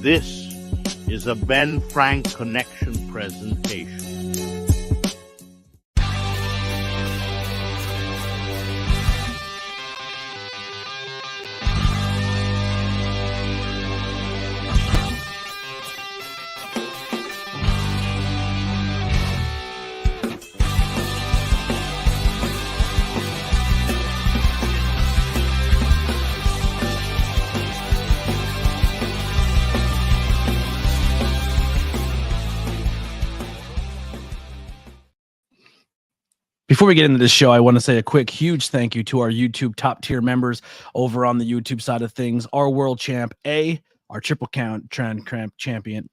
This is a Ben Frank Connection presentation. Before we get into this show, I want to say a quick, huge thank you to our YouTube top tier members over on the YouTube side of things. Our world champ, our triple crown champion,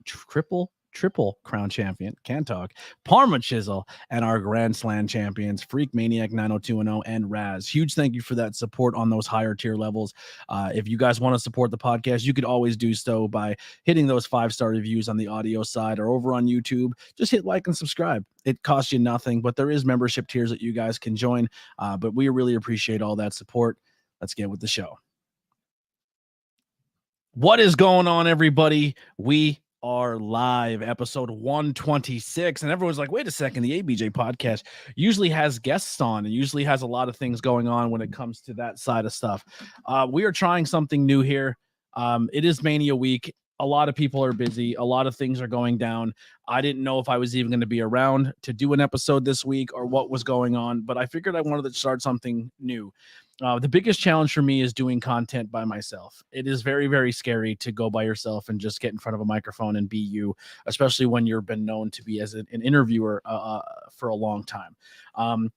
triple crown champion, can't talk, Parma Chisel, and our Grand Slam champions, Freak Maniac 90210 and Raz. Huge thank you for that support on those higher tier levels. If you guys want to support the podcast, you could always do so by hitting those 5-star reviews on the audio side or over on YouTube. Just hit like and subscribe. It costs you nothing, but there is membership tiers that you guys can join. But we really appreciate all that support. Let's get with the show. What is going on, everybody? We are live, episode 126, and everyone's like, wait a second, the ABJ podcast usually has guests on and usually has a lot of things going on when it comes to that side of stuff. We are trying something new here. It is Mania week. A lot of people are busy. A lot of things are going down. I didn't know if I was even going to be around to do an episode this week or what was going on, but I figured I wanted to start something new. The biggest challenge for me is doing content by myself. It is very, very scary to go by yourself and just get in front of a microphone and be you, especially when you've been known to be as an interviewer for a long time.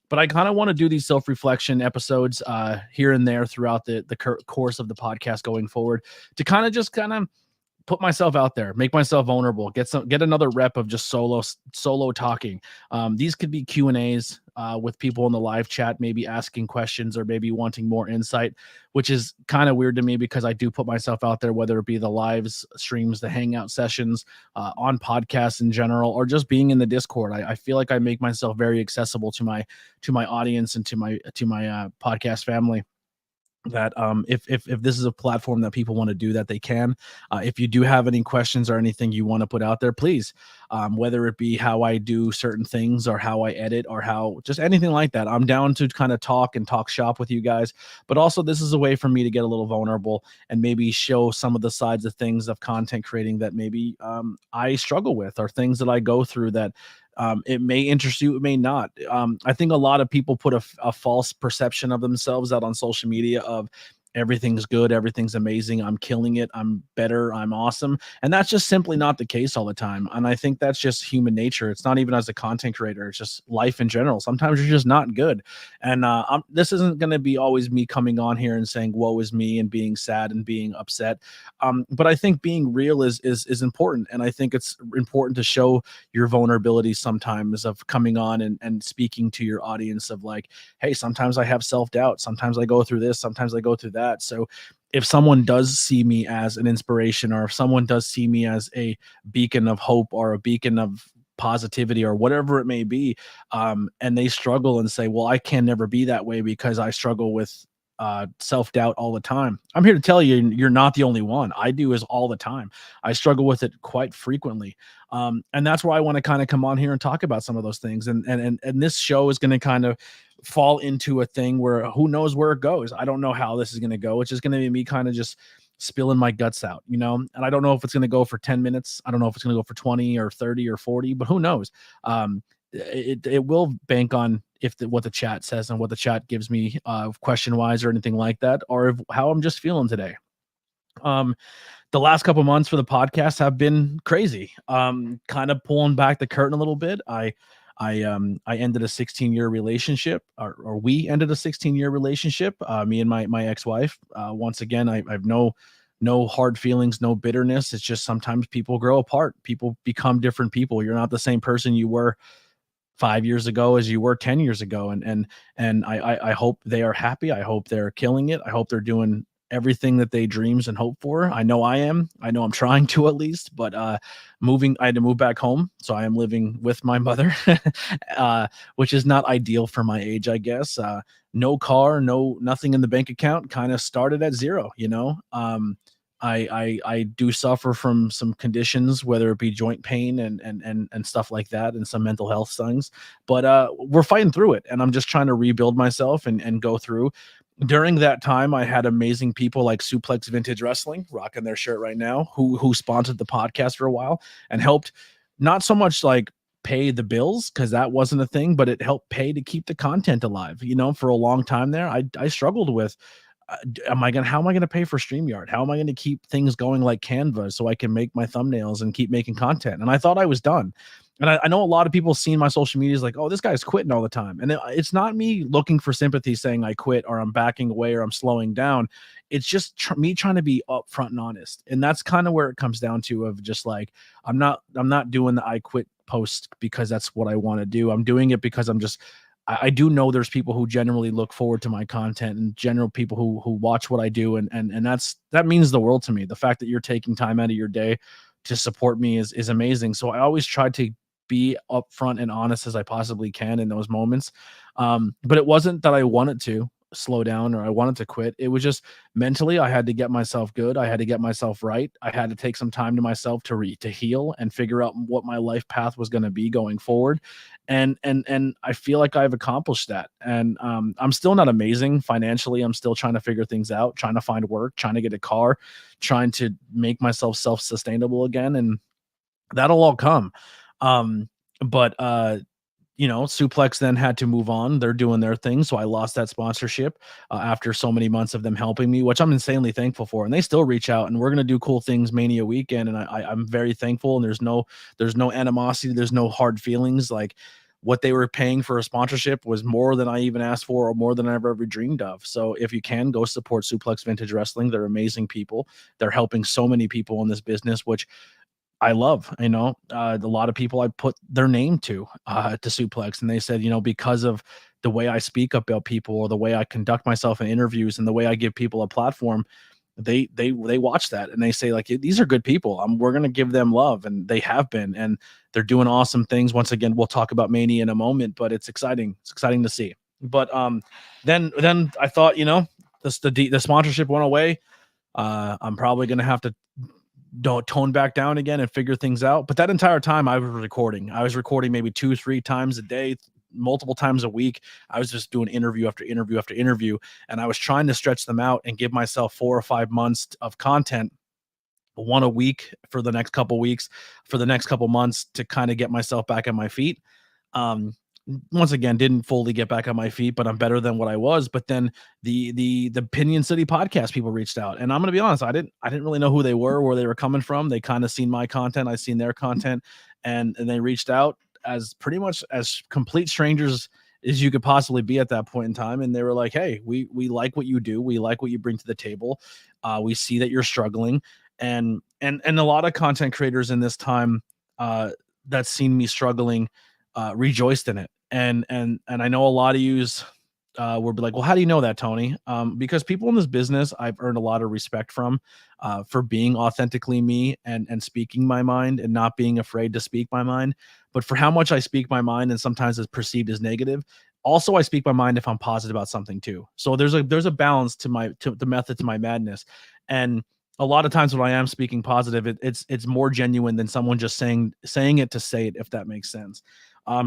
But I kind of want to do these self-reflection episodes here and there throughout the course of the podcast going forward to kind of put myself out there, make myself vulnerable, get another rep of just solo talking. These could be Q&As with people in the live chat, maybe asking questions or maybe wanting more insight, which is kind of weird to me because I do put myself out there, whether it be the lives, streams, the hangout sessions, on podcasts in general, or just being in the Discord. I feel like I make myself very accessible to my audience and to my podcast family. That if this is a platform that people want to do that, they can. If you do have any questions or anything you want to put out there, please, whether it be how I do certain things or how I edit or how just anything like that, I'm down to kind of talk shop with you guys. But also this is a way for me to get a little vulnerable and maybe show some of the sides of things of content creating that maybe I struggle with, or things that I go through that it may interest you, it may not. I think a lot of people put a false perception of themselves out on social media of everything's good, everything's amazing, I'm killing it, I'm better, I'm awesome. And that's just simply not the case all the time. And I think that's just human nature. It's not even as a content creator, it's just life in general. Sometimes you're just not good. And this isn't going to be always me coming on here and saying, woe is me, and being sad and being upset. But I think being real is important. And I think it's important to show your vulnerability sometimes of coming on and speaking to your audience of like, hey, sometimes I have self-doubt. Sometimes I go through this, sometimes I go through that. So if someone does see me as an inspiration, or if someone does see me as a beacon of hope or a beacon of positivity or whatever it may be, and they struggle and say, well, I can never be that way because I struggle with self-doubt all the time. I'm here to tell you, you're not the only one. I do is all the time. I struggle with it quite frequently. And that's why I want to kind of come on here and talk about some of those things. And this show is going to kind of fall into a thing where who knows where it goes. I don't know how this is going to go. It's just going to be me kind of just spilling my guts out, and I don't know if it's going to go for 10 minutes. I don't know if it's going to go for 20 or 30 or 40, but who knows? It will bank on what the chat says and what the chat gives me question wise or anything like that, or how I'm just feeling today. The last couple months for the podcast have been crazy. Kind of pulling back the curtain a little bit. I ended a 16-year relationship, or we ended a 16-year relationship. Me and my ex-wife. Once again, I've no hard feelings, no bitterness. It's just sometimes people grow apart. People become different people. You're not the same person you were 5 years ago as you were 10 years ago. And I hope they are happy. I hope they're killing it. I hope they're doing everything that they dreams and hope for. I know I am. I know I'm trying to, at least, but I had to move back home. So I am living with my mother, which is not ideal for my age, I guess. No car, nothing in the bank account, kind of started at zero, I do suffer from some conditions, whether it be joint pain and stuff like that, and some mental health things. But we're fighting through it, and I'm just trying to rebuild myself and go through. During that time, I had amazing people like Suplex Vintage Wrestling, rocking their shirt right now, who sponsored the podcast for a while and helped not so much like pay the bills, because that wasn't a thing, but it helped pay to keep the content alive. For a long time there, I struggled with how am I gonna pay for StreamYard? How am I gonna keep things going like Canva so I can make my thumbnails and keep making content? And I thought I was done. And I know a lot of people seeing my social medias like, oh, this guy's quitting all the time. And it's not me looking for sympathy saying I quit or I'm backing away or I'm slowing down. It's just me trying to be upfront and honest. And that's kind of where it comes down to, of just like, I'm not doing the I quit post because that's what I want to do. I'm doing it because I do know there's people who generally look forward to my content, and general people who watch what I do. And that means the world to me. The fact that you're taking time out of your day to support me is amazing. So I always try to be upfront and honest as I possibly can in those moments. But it wasn't that I wanted to slow down or I wanted to quit. It was just mentally, I had to get myself good. I had to get myself right. I had to take some time to myself to heal and figure out what my life path was going to be going forward. And I feel like I've accomplished that. And I'm still not amazing financially. I'm still trying to figure things out, trying to find work, trying to get a car, trying to make myself self-sustainable again. And that'll all come. But Suplex then had to move on. They're doing their thing. So I lost that sponsorship after so many months of them helping me, which I'm insanely thankful for. And they still reach out, and we're going to do cool things Mania weekend. And I'm very thankful. And there's no animosity. There's no hard feelings. Like, what they were paying for a sponsorship was more than I even asked for, or more than I ever dreamed of. So if you can, go support Suplex Vintage Wrestling. They're amazing people. They're helping so many people in this business, which I love. A lot of people I put their name to Suplex, and they said, because of the way I speak about people, or the way I conduct myself in interviews, and the way I give people a platform, they watch that and they say, like, these are good people. We're going to give them love, and they have been, and they're doing awesome things. Once again, we'll talk about Mania in a moment, but it's exciting. It's exciting to see. But then I thought, the sponsorship went away. I'm probably going to have to tone back down again and figure things out. But that entire time I was recording maybe 2-3 times a day, multiple times a week. I was just doing interview after interview after interview, and I was trying to stretch them out and give myself 4 or 5 months of content, one a week for the next couple weeks, for the next couple months, to kind of get myself back on my feet. Once again, didn't fully get back on my feet, but I'm better than what I was. But then the Opinion City podcast people reached out, and I'm going to be honest, I didn't really know who they were, where they were coming from. They kind of seen my content, I seen their content, and they reached out as pretty much as complete strangers as you could possibly be at that point in time. And they were like, hey, we like what you do. We like what you bring to the table. We see that you're struggling. And a lot of content creators in this time that's seen me struggling rejoiced in it. And I know a lot of yous will be like, well, how do you know that, Tony? Because people in this business, I've earned a lot of respect from for being authentically me and speaking my mind and not being afraid to speak my mind. But for how much I speak my mind, and sometimes it's perceived as negative, also I speak my mind if I'm positive about something too. So there's a balance to the method to my madness. And a lot of times when I am speaking positive, it's more genuine than someone just saying it to say it, if that makes sense.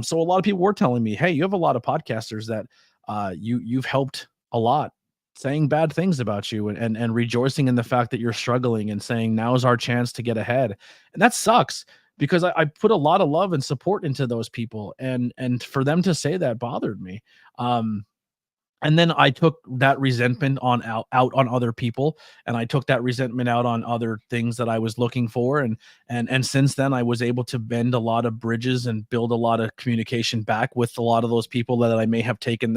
So a lot of people were telling me, hey, you have a lot of podcasters that you've helped a lot, saying bad things about you and rejoicing in the fact that you're struggling and saying now is our chance to get ahead. And that sucks, because I put a lot of love and support into those people, and for them to say that bothered me. And then I took that resentment out on other people, and I took that resentment out on other things that I was looking for. And since then, I was able to bend a lot of bridges and build a lot of communication back with a lot of those people that I may have taken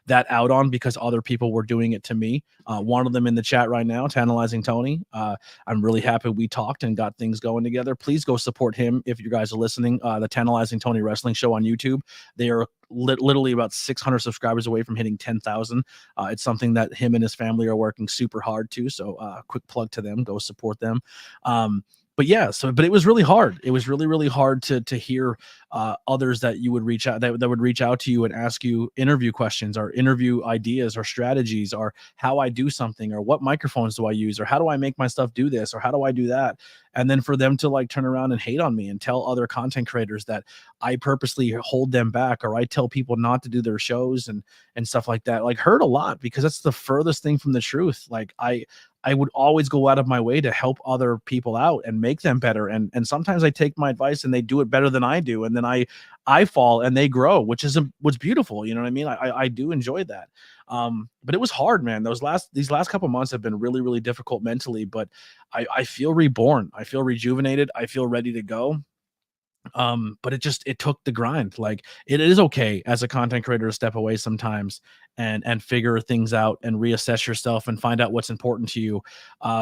that out on because other people were doing it to me. One of them in the chat right now, Tantalizing Tony. I'm really happy we talked and got things going together. Please go support him if you guys are listening. The Tantalizing Tony Wrestling Show on YouTube. They are literally about 600 subscribers away from hitting 10,000. It's something that him and his family are working super hard to. So quick plug to them, go support them. But it was really hard. It was really, really hard to hear others that you would reach out that would reach out to you and ask you interview questions or interview ideas or strategies or how I do something or what microphones do I use or how do I make my stuff do this or how do I do that. And then for them to like turn around and hate on me and tell other content creators that I purposely hold them back or I tell people not to do their shows and stuff like that, like hurt a lot, because that's the furthest thing from the truth. Like I would always go out of my way to help other people out and make them better. And sometimes I take my advice and they do it better than I do. And then I fall and they grow, which is what's beautiful. You know what I mean? I do enjoy that. But it was hard, man. These last couple months have been really, really difficult mentally, but I feel reborn. I feel rejuvenated. I feel ready to go. But it took the grind. Like it is okay as a content creator to step away sometimes and figure things out and reassess yourself and find out what's important to you.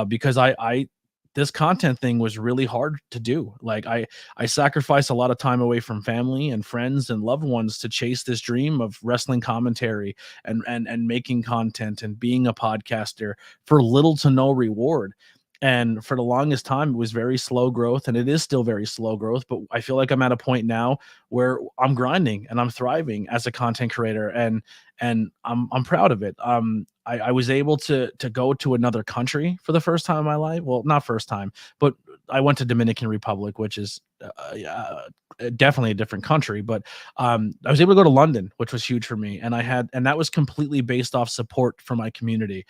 Because I this content thing was really hard to do. Like I sacrificed a lot of time away from family and friends and loved ones to chase this dream of wrestling commentary and making content and being a podcaster for little to no reward. And for the longest time, it was very slow growth, and it is still very slow growth. But I feel like I'm at a point now where I'm grinding and I'm thriving as a content creator, and I'm proud of it. I was able to go to another country for the first time in my life. Well, not first time, but I went to Dominican Republic, which is definitely a different country. But I was able to go to London, which was huge for me, and that was completely based off support from my community.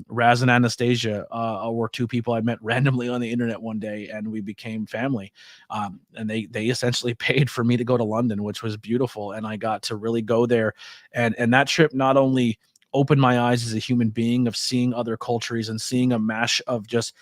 Raz and Anastasia were two people I met randomly on the internet one day, and we became family. And they essentially paid for me to go to London, which was beautiful, and I got to really go there. And that trip not only opened my eyes as a human being of seeing other cultures and seeing a mash of just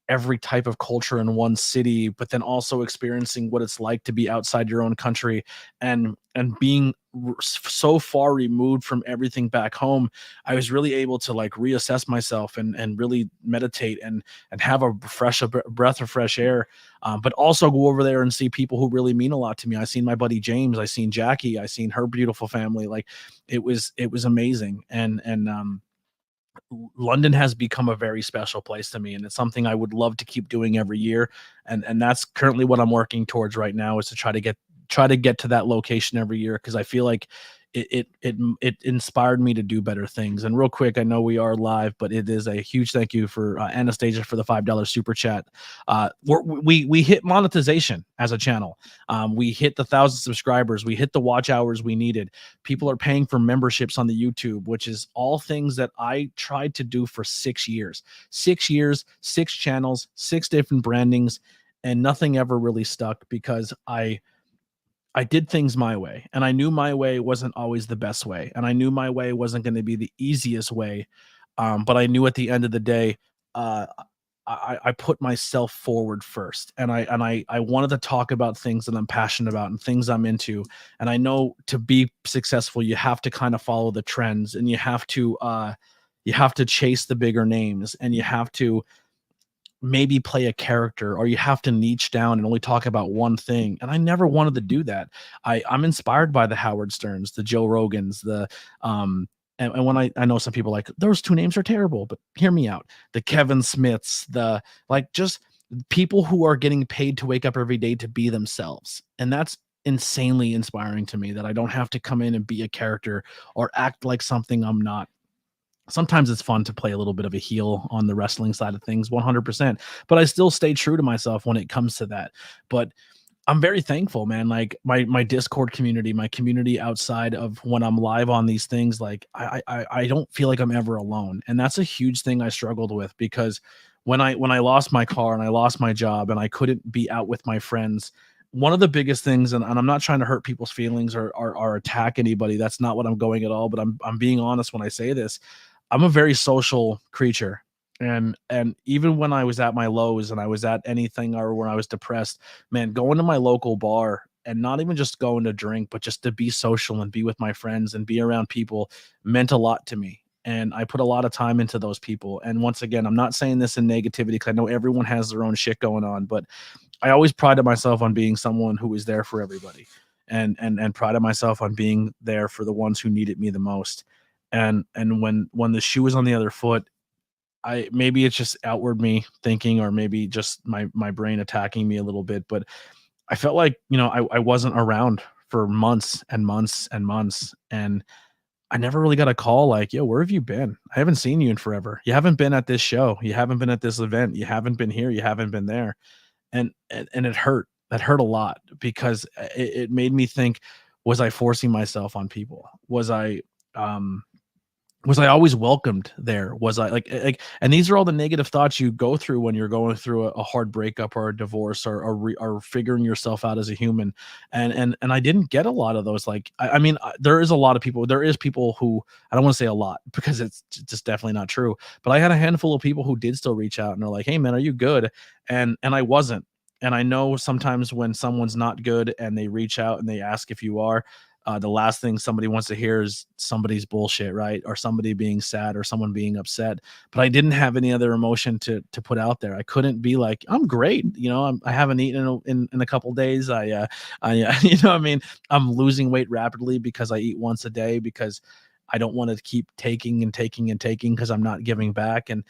every type of culture in one city, but then also experiencing what it's like to be outside your own country and being so far removed from everything back home. I was really able to like reassess myself and really meditate and have a breath of fresh air, but also go over there and see people who really mean a lot to me. I seen my buddy James, I seen Jackie, I seen her beautiful family. Like it was amazing. And London has become a very special place to me, and it's something I would love to keep doing every year. And that's currently what I'm working towards right now, is to try to get to that location every year, because I feel like it inspired me to do better things. And real quick, I know we are live, but it is a huge thank you for Anastasia for the $5 super chat. We hit monetization as a channel. We hit the 1,000 subscribers. We hit the watch hours we needed. People are paying for memberships on the YouTube, which is all things that I tried to do for 6 years. 6 years, 6 channels, 6 different brandings, and nothing ever really stuck because I did things my way, and I knew my way wasn't always the best way, and I knew my way wasn't going to be the easiest way. But I knew at the end of the day, uh, I put myself forward first, and I wanted to talk about things that I'm passionate about and things I'm into. And I know to be successful, you have to kind of follow the trends, and you have to chase the bigger names, and you have to maybe play a character, or you have to niche down and only talk about one thing. And I never wanted to do that. I'm inspired by the Howard Sterns, the Joe Rogans, and when I know some people like those 2 names are terrible, but hear me out. The Kevin Smiths, the like just people who are getting paid to wake up every day to be themselves. And that's insanely inspiring to me, that I don't have to come in and be a character or act like something I'm not. Sometimes it's fun to play a little bit of a heel on the wrestling side of things, 100%, but I still stay true to myself when it comes to that. But I'm very thankful, man. Like my Discord community, my community outside of when I'm live on these things, like I don't feel like I'm ever alone. And that's a huge thing I struggled with, because when I lost my car and I lost my job and I couldn't be out with my friends, one of the biggest things, and I'm not trying to hurt people's feelings or attack anybody. That's not what I'm going at all. But I'm being honest when I say this. I'm a very social creature. And even when I was at my lows and I was at anything, or when I was depressed, man, going to my local bar and not even just going to drink, but just to be social and be with my friends and be around people meant a lot to me. And I put a lot of time into those people. And once again, I'm not saying this in negativity, because I know everyone has their own shit going on, but I always prided myself on being someone who was there for everybody, and prided myself on being there for the ones who needed me the most. And when the shoe was on the other foot, maybe it's just outward me thinking, or maybe just my brain attacking me a little bit, but I felt like, I wasn't around for months and months and months. And I never really got a call like, yo, where have you been? I haven't seen you in forever. You haven't been at this show. You haven't been at this event. You haven't been here. You haven't been there. And it hurt. That hurt a lot because it made me think, was I forcing myself on people? Um was I always welcomed there? Was I like, and these are all the negative thoughts you go through when you're going through a hard breakup or a divorce or figuring yourself out as a human. And I didn't get a lot of those. Like, I mean, there is a lot of people. There is people who, I don't want to say a lot because it's just definitely not true. But I had a handful of people who did still reach out and are like, "Hey, man, are you good?" And I wasn't. And I know sometimes when someone's not good and they reach out and they ask if you are, the last thing somebody wants to hear is somebody's bullshit, right? Or somebody being sad or someone being upset. But I didn't have any other emotion to put out there. I couldn't be like, I'm great. I haven't eaten in a couple days. I mean, I'm losing weight rapidly because I eat once a day because I don't want to keep taking and taking and taking because I'm not giving back. And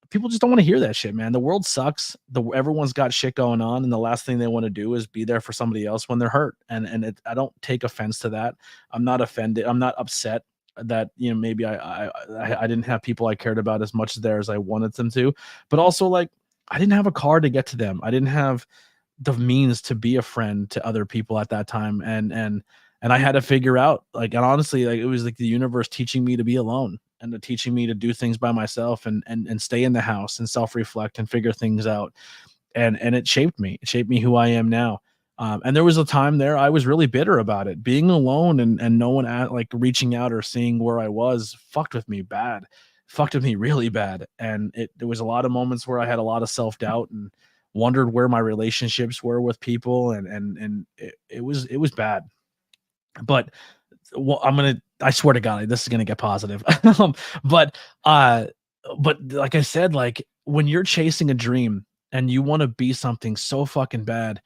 people just don't want to hear that shit, man. The world sucks. Everyone's got shit going on, and the last thing they want to do is be there for somebody else when they're hurt. I don't take offense to that. I'm not offended. I'm not upset that maybe I didn't have people I cared about as much there as I wanted them to, but also like I didn't have a car to get to them. I didn't have the means to be a friend to other people at that time, and I had to figure out like, and honestly, like it was like the universe teaching me to be alone and to teaching me to do things by myself and stay in the house and self-reflect and figure things out. And it shaped me. It shaped me who I am now. And there was a time there I was really bitter about it. Being alone and no one like reaching out or seeing where I was fucked with me bad. Fucked with me really bad. And there was a lot of moments where I had a lot of self-doubt and wondered where my relationships were with people, and it was bad. But well, I swear to God, this is gonna get positive. Um, but uh, but like I said, like when you're chasing a dream and you want to be something so fucking bad,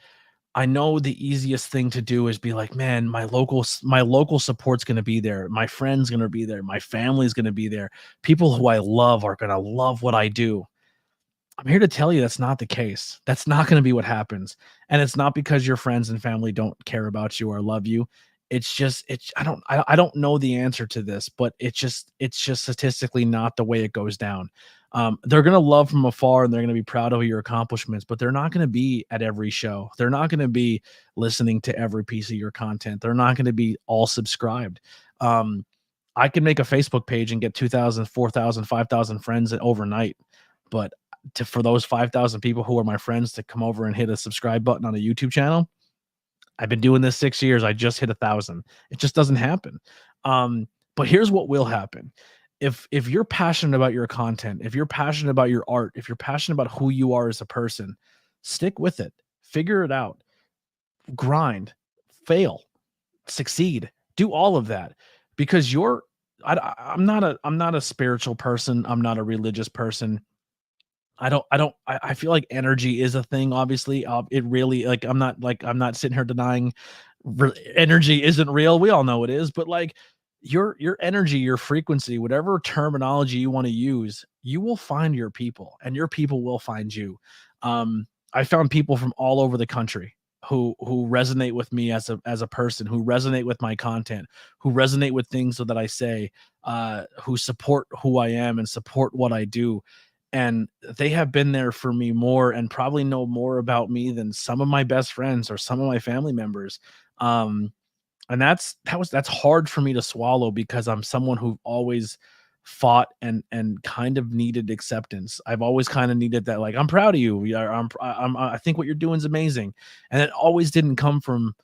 I know the easiest thing to do is be like, man, my local support's gonna be there, my friends gonna be there, my family's gonna be there, people who I love are gonna love what I do. I'm here to tell you that's not the case. That's not going to be what happens. And it's not because your friends and family don't care about you or love you. It's just I don't know the answer to this, but it's just statistically not the way it goes down. They're going to love from afar and they're going to be proud of your accomplishments, but they're not going to be at every show. They're not going to be listening to every piece of your content. They're not going to be all subscribed. I can make a Facebook page and get 2,000, 4,000, 5,000 friends overnight, but for those 5,000 people who are my friends to come over and hit a subscribe button on a YouTube channel, I've been doing this 6 years. I just hit 1,000. It just doesn't happen. But here's what will happen. If you're passionate about your content, if you're passionate about your art, if you're passionate about who you are as a person, stick with it. Figure it out. Grind, fail, succeed, do all of that because I'm not a spiritual person. I'm not a religious person. I feel like energy is a thing. Obviously, it really I'm not sitting here denying energy isn't real. We all know it is, but like your energy, your frequency, whatever terminology you want to use, you will find your people, and your people will find you. I found people from all over the country who resonate with me as a person, who resonate with my content, who resonate with things that I say, who support who I am and support what I do, and they have been there for me more and probably know more about me than some of my best friends or some of my family members. Um, and that's hard for me to swallow because I'm someone who always fought and kind of needed acceptance. I've always kind of needed that, like, I'm proud of you. Yeah, I think what you're doing is amazing. And it always didn't come from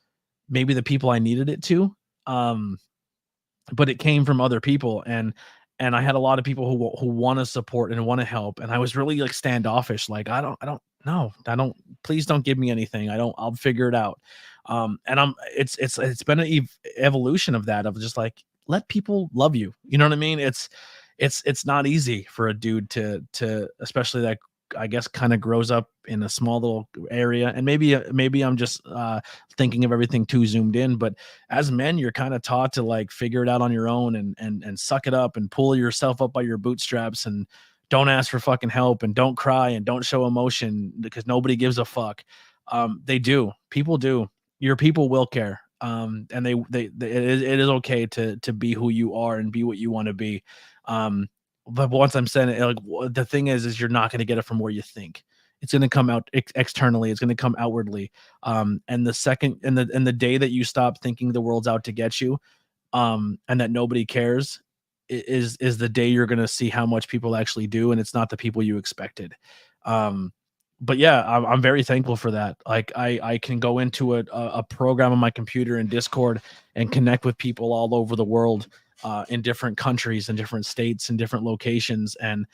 maybe the people I needed it to. Um, but it came from other people, and I had a lot of people who want to support and want to help, and I was really like standoffish, like I don't no, I don't, please don't give me anything. I'll figure it out. And it's been an evolution of that, of just like, let people love you. You know what I mean? It's not easy for a dude to especially that, I guess, kind of grows up in a small little area. And maybe I'm just thinking of everything too zoomed in, but as men, you're kind of taught to like figure it out on your own and suck it up and pull yourself up by your bootstraps and don't ask for fucking help and don't cry and don't show emotion because nobody gives a fuck. They do. People do. Your people will care. And it is okay to be who you are and be what you want to be. But once I'm saying it, like the thing is you're not going to get it from where you think. It's going to come out externally. It's going to come outwardly. And the second and the day that you stop thinking the world's out to get you, and that nobody cares, is the day you're going to see how much people actually do, and it's not the people you expected. But yeah, I'm very thankful for that. Like I can go into a program on my computer in Discord and connect with people all over the world, in different countries and different states and different locations, and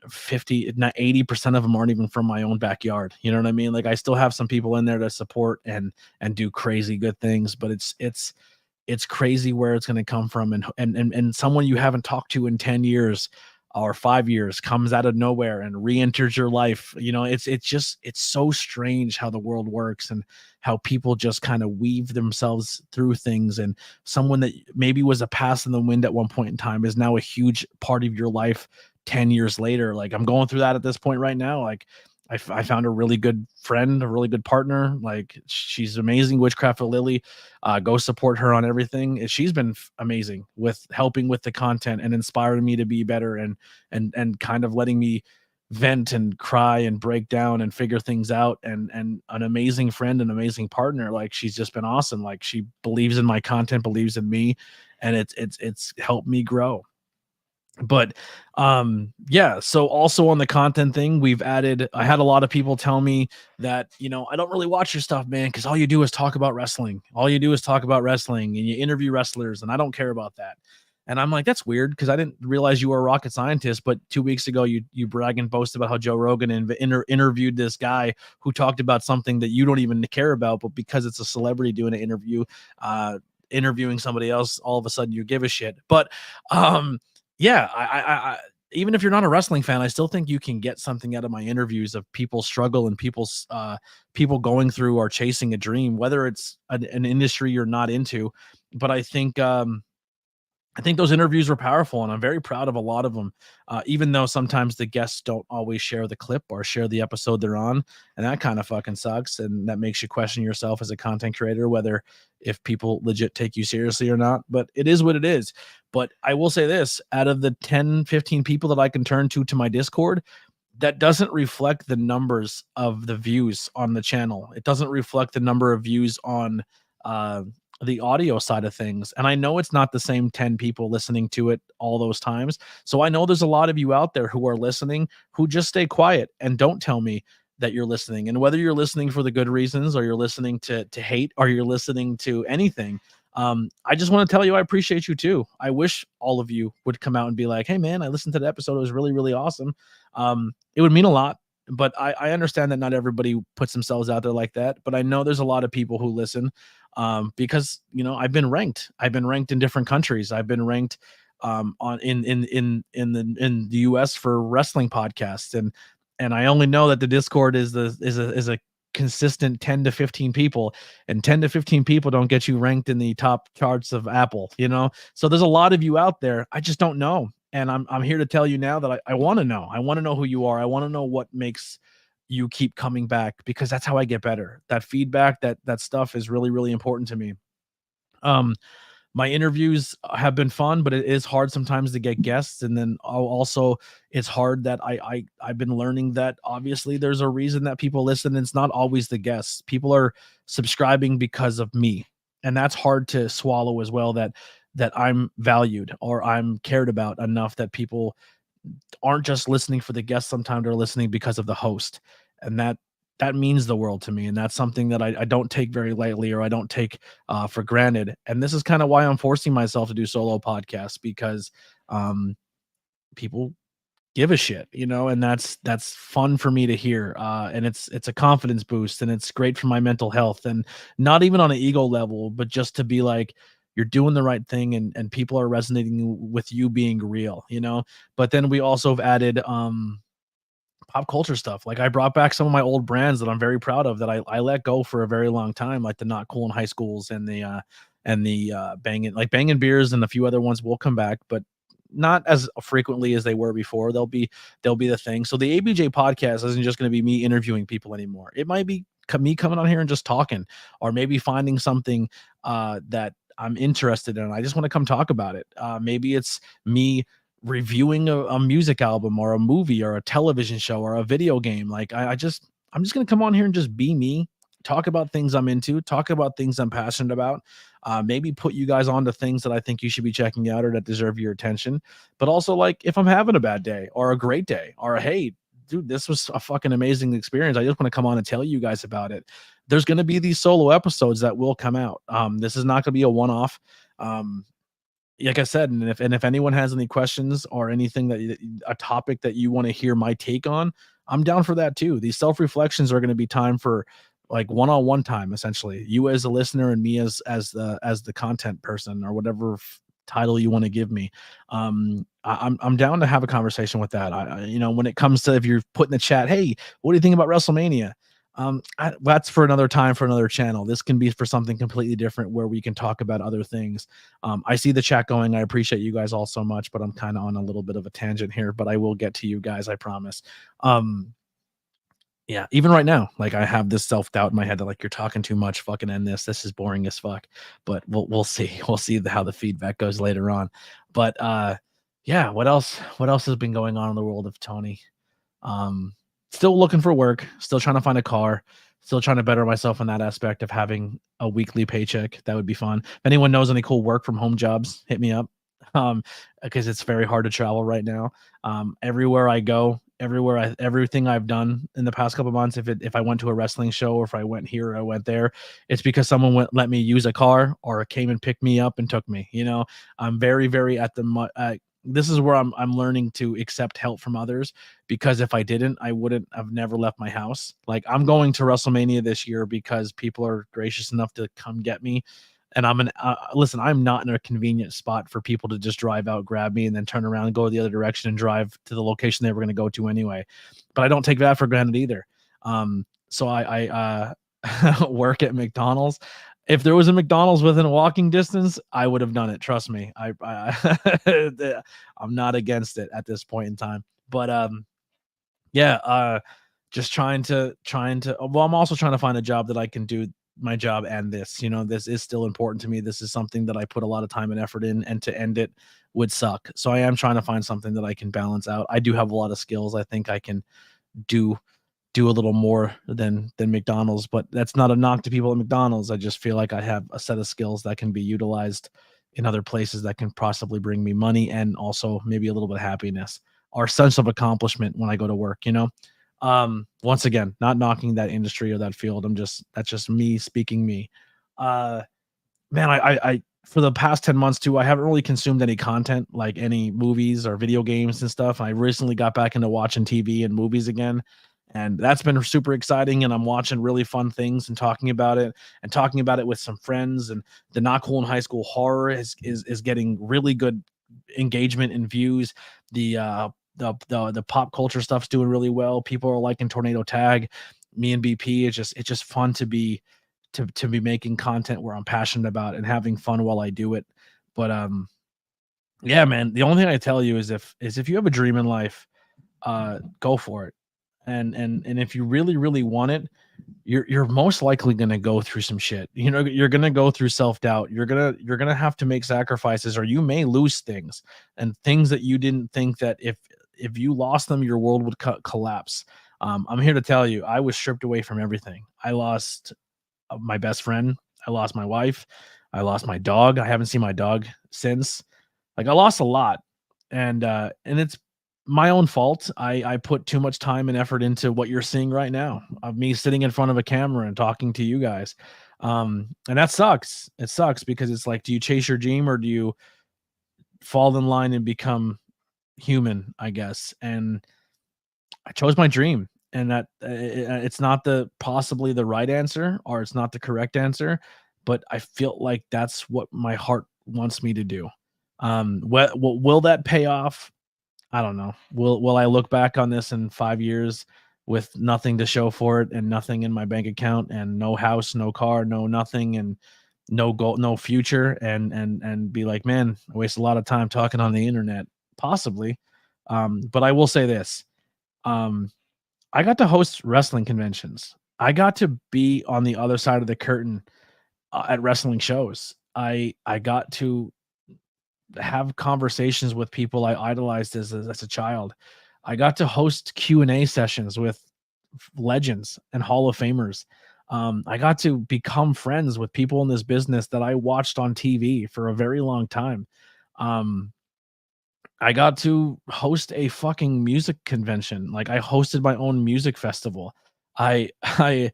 50, not 80% of them aren't even from my own backyard. You know what I mean? Like I still have some people in there to support and do crazy good things, but it's crazy where it's going to come from, and someone you haven't talked to in 10 years or 5 years comes out of nowhere and re-enters your life. You know, it's so strange how the world works and how people just kind of weave themselves through things, and someone that maybe was a pass in the wind at one point in time is now a huge part of your life 10 years later. Like I'm going through that at this point right now. Like I found a really good friend, a really good partner. Like she's amazing. Witchcraft with Lily. Go support her on everything. She's been amazing with helping with the content and inspiring me to be better, and kind of letting me vent and cry and break down and figure things out, and an amazing friend, an amazing partner. Like she's just been awesome. Like she believes in my content, believes in me, and it's helped me grow. But yeah, so also on the content thing, I had a lot of people tell me that, I don't really watch your stuff, man, because all you do is talk about wrestling. All you do is talk about wrestling and you interview wrestlers, and I don't care about that. And I'm like, that's weird, because I didn't realize you were a rocket scientist. But 2 weeks ago, you brag and boast about how Joe Rogan interviewed this guy who talked about something that you don't even care about, but because it's a celebrity doing an interview, interviewing somebody else, all of a sudden you give a shit. But yeah, I even if you're not a wrestling fan, I still think you can get something out of my interviews of people's struggle and people's people going through or chasing a dream, whether it's an industry you're not into. But I think those interviews were powerful, and I'm very proud of a lot of them, even though sometimes the guests don't always share the clip or share the episode they're on, and that kind of fucking sucks, and that makes you question yourself as a content creator, whether if people legit take you seriously or not. But it is what it is. But I will say this, out of the 10, 15 people that I can turn to my Discord, that doesn't reflect the numbers of the views on the channel. It doesn't reflect the number of views on the audio side of things. And I know it's not the same 10 people listening to it all those times. So I know there's a lot of you out there who are listening who just stay quiet and don't tell me that you're listening. And whether you're listening for the good reasons, or you're listening to hate, or you're listening to anything, I just want to tell you I appreciate you too. I wish all of you would come out and be like, hey man, I listened to the episode, it was really, really awesome. It would mean a lot. But I understand that not everybody puts themselves out there like that. But I know there's a lot of people who listen, because I've been ranked. I've been ranked in different countries. I've been ranked in the US for wrestling podcasts, and I only know that the Discord is a consistent 10 to 15 people, and 10 to 15 people don't get you ranked in the top charts of Apple. So there's a lot of you out there. I just don't know. And I'm here to tell you now that I want to know. I want to know who you are. I want to know what makes you keep coming back, because that's how I get better. That feedback, that stuff is really, really important to me. My interviews have been fun, but it is hard sometimes to get guests. And then also it's hard that I've been learning that obviously there's a reason that people listen. And it's not always the guests. People are subscribing because of me. And that's hard to swallow as well, that I'm valued or I'm cared about enough, that people aren't just listening for the guests. Sometimes they're listening because of the host. And that means the world to me. And that's something that I don't take very lightly, or I don't take for granted. And this is kind of why I'm forcing myself to do solo podcasts, because people give a shit, and that's fun for me to hear. And it's a confidence boost, and it's great for my mental health, and not even on an ego level, but just to be like, you're doing the right thing, and people are resonating with you being real, But then we also have added pop culture stuff. Like I brought back some of my old brands that I'm very proud of, that I let go for a very long time, like the Not Cool in High Schools and the Bangin' Beers, and a few other ones will come back, but not as frequently as they were before. They'll be the thing. So the ABJ podcast isn't just going to be me interviewing people anymore. It might be me coming on here and just talking, or maybe finding something that I'm interested in. I just want to come talk about it. Maybe it's me reviewing a music album or a movie or a television show or a video game. Like I'm just going to come on here and just be me, talk about things I'm into, talk about things I'm passionate about, maybe put you guys on to things that I think you should be checking out or that deserve your attention. But also, like, if I'm having a bad day or a great day or hey, dude, this was a fucking amazing experience, I just want to come on and tell you guys about it. There's going to be these solo episodes that will come out. This is not going to be a one-off. Like I said, and if anyone has any questions or anything a topic that you want to hear my take on, I'm down for that too. These self-reflections are going to be time for like one-on-one time, essentially. You as a listener and me as the content person, or whatever title you want to give me. I'm down to have a conversation with that. When it comes to, if you're putting the chat, hey, what do you think about WrestleMania? That's for another time, for another channel. This can be for something completely different where we can talk about other things. I see the chat going. I appreciate you guys all so much, but I'm kind of on a little bit of a tangent here, but I will get to you guys, I promise. Yeah, even right now, like, I have this self-doubt in my head that, like, you're talking too much, fucking end this. This is boring as fuck. But we'll see. We'll see how the feedback goes later on. But yeah, what else has been going on in the world of Tony? Still looking for work, still trying to find a car, still trying to better myself in that aspect of having a weekly paycheck. That would be fun. If anyone knows any cool work from home jobs, hit me up. Because it's very hard to travel right now. Everywhere I go, everything I've done in the past couple of months, if I went to a wrestling show, or if I went here or I went there, it's because someone let me use a car or came and picked me up and took me. I'm very, very this is where I'm learning to accept help from others, because if I didn't, I wouldn't have never left my house. Like, I'm going to WrestleMania this year because people are gracious enough to come get me. And listen, I'm not in a convenient spot for people to just drive out, grab me, and then turn around and go the other direction and drive to the location they were going to go to anyway. But I don't take that for granted either. So I work at McDonald's. If there was a McDonald's within a walking distance, I would have done it. Trust me. I'm not against it at this point in time. But yeah, just trying to. Well, I'm also trying to find a job that I can do my job and this. This is still important to me. This is something that I put a lot of time and effort in, and to end it would suck. So I am trying to find something that I can balance out. I do have a lot of skills. I think I can do a little more than McDonald's, but that's not a knock to people at McDonald's. I just feel like I have a set of skills that can be utilized in other places that can possibly bring me money, and also maybe a little bit of happiness or sense of accomplishment when I go to work. Once again, not knocking that industry or that field. That's just me speaking me. Man, I for the past 10 months too, I haven't really consumed any content, like any movies or video games and stuff. I recently got back into watching TV and movies again, and that's been super exciting. And I'm watching really fun things and talking about it with some friends. And the Not Cool in High School horror is getting really good engagement and views. The pop culture stuff's doing really well. People are liking Tornado Tag. Me and BP, it's just fun to be making content where I'm passionate about and having fun while I do it. But yeah, man, the only thing I tell you is if you have a dream in life, go for it. And if you really, really want it, you're most likely going to go through some shit. You're going to go through self-doubt. You're going to have to make sacrifices, or you may lose things, and things that you didn't think that if you lost them, your world would collapse. I'm here to tell you, I was stripped away from everything. I lost my best friend. I lost my wife. I lost my dog. I haven't seen my dog since. Like, I lost a lot, and it's my own fault. I put too much time and effort into what you're seeing right now, of me sitting in front of a camera and talking to you guys. And that sucks. It sucks, because it's like, do you chase your dream, or do you fall in line and become human, I guess? And I chose my dream, and that it's not possibly the right answer, or it's not the correct answer, but I feel like that's what my heart wants me to do. Will that pay off? I don't know. Will I look back on this in 5 years with nothing to show for it, and nothing in my bank account, and no house, no car, no nothing, and no goal, no future, and be like, man, I wasted a lot of time talking on the internet? Possibly. But I will say this. I got to host wrestling conventions. I got to be on the other side of the curtain at wrestling shows. I got to have conversations with people I idolized as a child. I got to host Q&A sessions with legends and Hall of Famers. I got to become friends with people in this business that I watched on TV for a very long time. I got to host a fucking music convention. Like, I hosted my own music festival. I I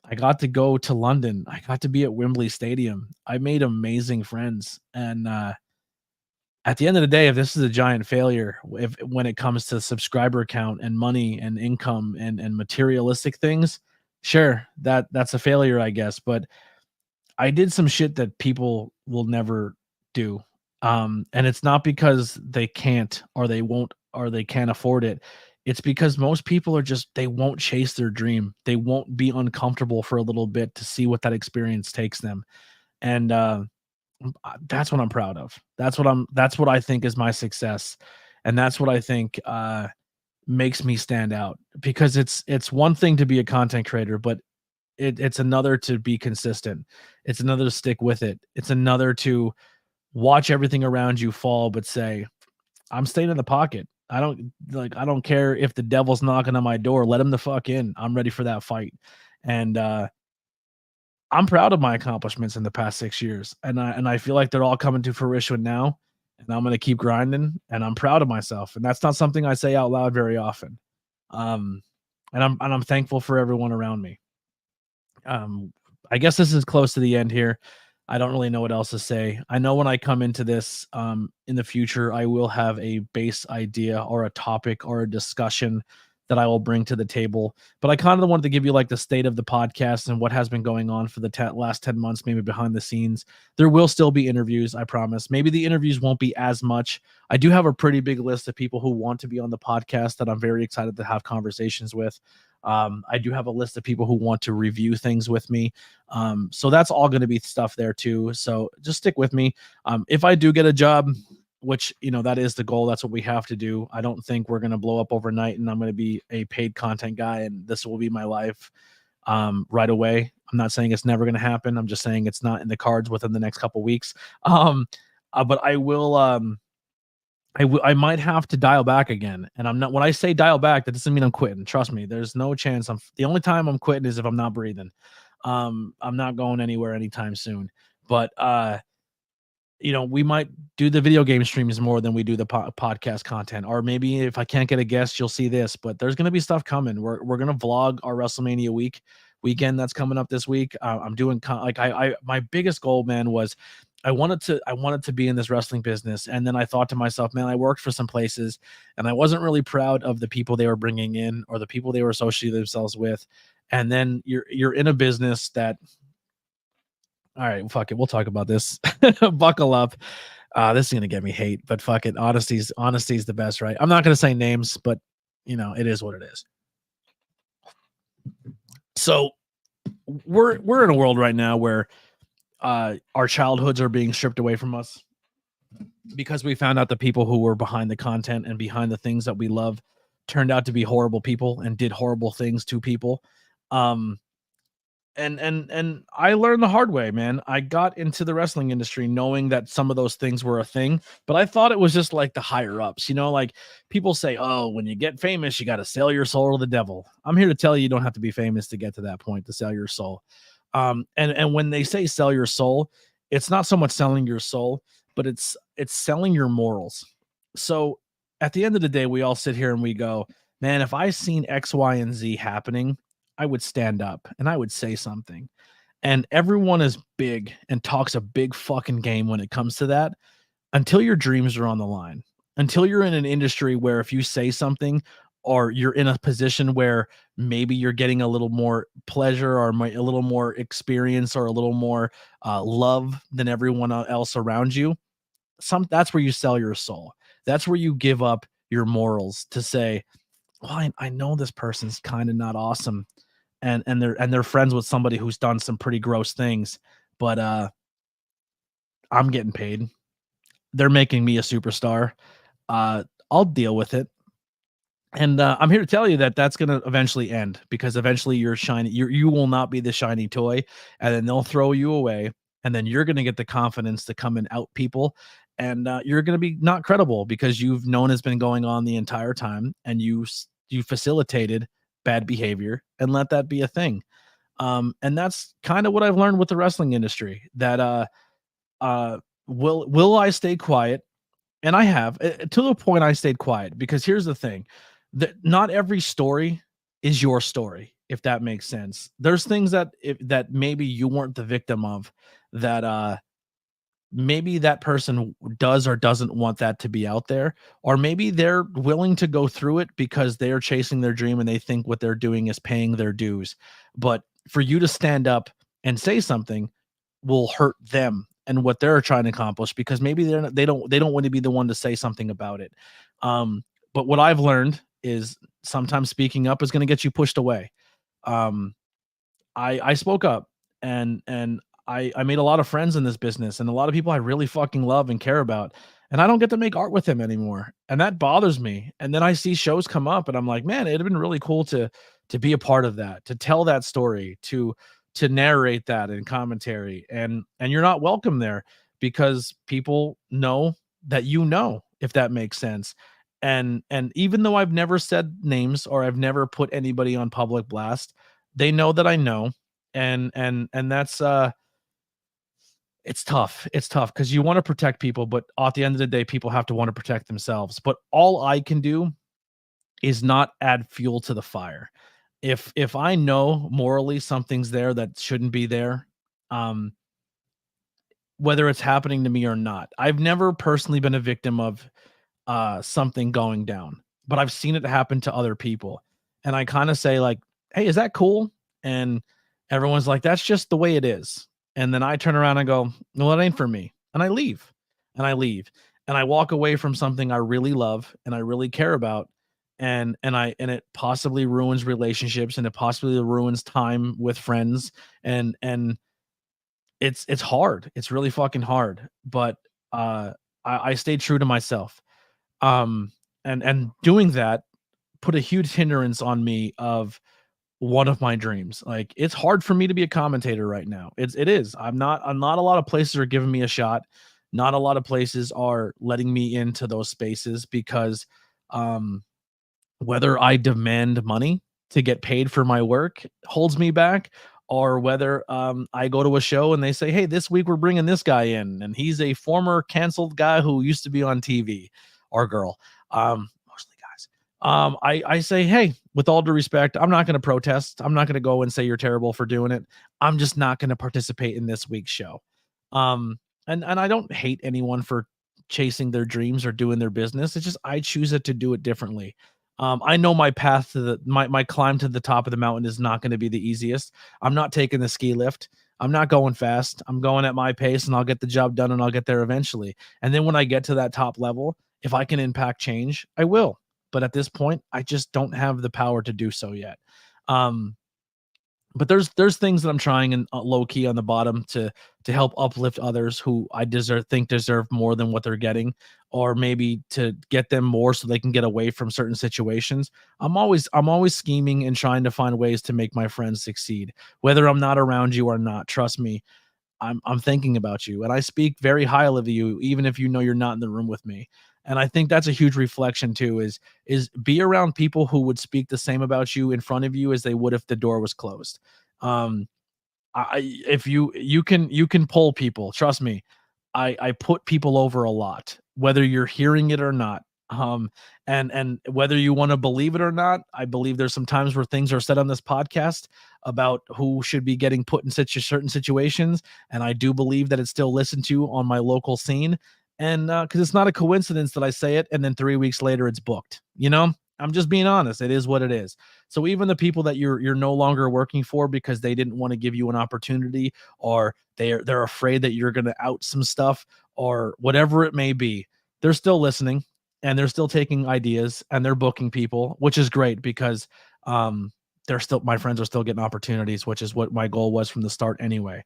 I got to go to London. I got to be at Wembley Stadium. I made amazing friends. And at the end of the day, if this is a giant failure, if when it comes to subscriber count and money and income and materialistic things, sure, that's a failure, I guess. But I did some shit that people will never do. And it's not because they can't or they won't or they can't afford it. It's because most people are just, they won't chase their dream. They won't be uncomfortable for a little bit to see what that experience takes them. And that's what I'm proud of. That's what I think is my success. And that's what I think makes me stand out, because it's one thing to be a content creator, but it's another to be consistent. It's another to stick with it. It's another to watch everything around you fall, but say, I'm staying in the pocket. I don't care if the devil's knocking on my door. Let him the fuck in. I'm ready for that fight. And I'm proud of my accomplishments in the past 6 years. And I feel like they're all coming to fruition now. And I'm gonna keep grinding, and I'm proud of myself. And that's not something I say out loud very often. And I'm thankful for everyone around me. I guess this is close to the end here. I don't really know what else to say. I know when I come into this in the future, I will have a base idea or a topic or a discussion that I will bring to the table. But I kind of wanted to give you like the state of the podcast and what has been going on for the last 10 months, maybe behind the scenes. There will still be interviews, I promise. Maybe the interviews won't be as much. I do have a pretty big list of people who want to be on the podcast that I'm very excited to have conversations with. I do have a list of people who want to review things with me. So that's all going to be stuff there too. So just stick with me. If I do get a job, which, that is the goal. That's what we have to do. I don't think we're going to blow up overnight and I'm going to be a paid content guy and this will be my life right away. I'm not saying it's never going to happen. I'm just saying it's not in the cards within the next couple weeks. But I will, I might have to dial back again. And I'm not, when I say dial back, that doesn't mean I'm quitting. Trust me, there's no chance. The only time I'm quitting is if I'm not breathing. I'm not going anywhere anytime soon. But we might do the video game streams more than we do the podcast content. Or maybe if I can't get a guest, you'll see this. But there's gonna be stuff coming. We're gonna vlog our WrestleMania weekend that's coming up this week. I'm doing my biggest goal, man, was I wanted to be in this wrestling business. And then I thought to myself, man, I worked for some places and I wasn't really proud of the people they were bringing in or the people they were associating themselves with. And then you're in a business that, all right, fuck it, we'll talk about this. Buckle up. This is gonna get me hate, but fuck it. Honesty's the best, right? I'm not gonna say names, but it is what it is. So we're in a world right now where our childhoods are being stripped away from us because we found out the people who were behind the content and behind the things that we love turned out to be horrible people and did horrible things to people. And I learned the hard way, man. I got into the wrestling industry knowing that some of those things were a thing, but I thought it was just like the higher ups, like people say, oh, when you get famous, you got to sell your soul to the devil. I'm here to tell you, you don't have to be famous to get to that point, to sell your soul. And when they say sell your soul, it's not so much selling your soul, but it's selling your morals. So at the end of the day, we all sit here and we go, man, if I seen X, Y, and Z happening, I would stand up and I would say something. And everyone is big and talks a big fucking game when it comes to that, until your dreams are on the line, until you're in an industry where if you say something or you're in a position where maybe you're getting a little more pleasure or a little more experience or a little more love than everyone else around you, that's where you sell your soul. That's where you give up your morals to say, well, I know this person's kind of not awesome. And they're friends with somebody who's done some pretty gross things, but I'm getting paid. They're making me a superstar. I'll deal with it. And I'm here to tell you that that's going to eventually end, because eventually you will not be the shiny toy, and then they'll throw you away, and then you're going to get the confidence to come and out people, and you're going to be not credible because you've known it's been going on the entire time, and you facilitated bad behavior and let that be a thing. And that's kind of what I've learned with the wrestling industry. That uh, will I stay quiet? And I have, to the point I stayed quiet, because here's the thing, that not every story is your story, if that makes sense. There's things that maybe you weren't the victim of, that maybe that person does or doesn't want that to be out there, or maybe they're willing to go through it because they're chasing their dream and they think what they're doing is paying their dues. But for you to stand up and say something will hurt them and what they're trying to accomplish, because maybe they don't want to be the one to say something about it. But what I've learned is sometimes speaking up is going to get you pushed away. um I spoke up, and I made a lot of friends in this business, and a lot of people I really fucking love and care about, and I don't get to make art with them anymore, and that bothers me. And then I see shows come up, and I'm like, man, it'd have been really cool to be a part of that, to tell that story, to narrate that in commentary, and you're not welcome there, because people know that, if that makes sense. And even though I've never said names, or I've never put anybody on public blast, they know that I know. And that's it's tough. It's tough because you want to protect people, but at the end of the day, people have to want to protect themselves. But all I can do is not add fuel to the fire. If I know morally something's there that shouldn't be there, um, whether it's happening to me or not. I've never personally been a victim of something going down, but I've seen it happen to other people. And I kind of say, like, hey, is that cool? And everyone's like, that's just the way it is. And then I turn around and go, well, it ain't for me. And I leave. And I leave. And I walk away from something I really love and I really care about. And it possibly ruins relationships, and it possibly ruins time with friends. And it's hard. It's really fucking hard. But I stayed true to myself. And doing that put a huge hindrance on me of one of my dreams. Like, it's hard for me to be a commentator right now. It is. I'm not a lot of places are giving me a shot. Not a lot of places are letting me into those spaces, because whether I demand money to get paid for my work holds me back, or whether I go to a show and they say, hey, this week we're bringing this guy in, and he's a former canceled guy who used to be on TV, or girl, mostly guys. I say, hey, with all due respect, I'm not going to protest. I'm not going to go and say you're terrible for doing it. I'm just not going to participate in this week's show. And I don't hate anyone for chasing their dreams or doing their business. It's just I choose it to do it differently. I know my path to my climb to the top of the mountain is not going to be the easiest. I'm not taking the ski lift. I'm not going fast. I'm going at my pace, and I'll get the job done, and I'll get there eventually. And then when I get to that top level, if I can impact change, I will. But at this point, I just don't have the power to do so yet. Um, but there's things that I'm trying in low key on the bottom to help uplift others who I deserve more than what they're getting, or maybe to get them more so they can get away from certain situations. I'm always scheming and trying to find ways to make my friends succeed, whether I'm not around you or not. Trust me, I'm thinking about you, and I speak very highly of you, even if you know you're not in the room with me. And I think that's a huge reflection too, is be around people who would speak the same about you in front of you as they would if the door was closed. Um, if you can pull people, trust me. I put people over a lot, whether you're hearing it or not. And whether you want to believe it or not, I believe there's some times where things are said on this podcast about who should be getting put in such certain situations, and I do believe that it's still listened to on my local scene. And because it's not a coincidence that I say it and then 3 weeks later it's booked. I'm just being honest. It is what it is. So even the people that you're no longer working for because they didn't want to give you an opportunity, or they're afraid that you're going to out some stuff, or whatever it may be, they're still listening, and they're still taking ideas, and they're booking people, which is great, because my friends are still getting opportunities, which is what my goal was from the start anyway.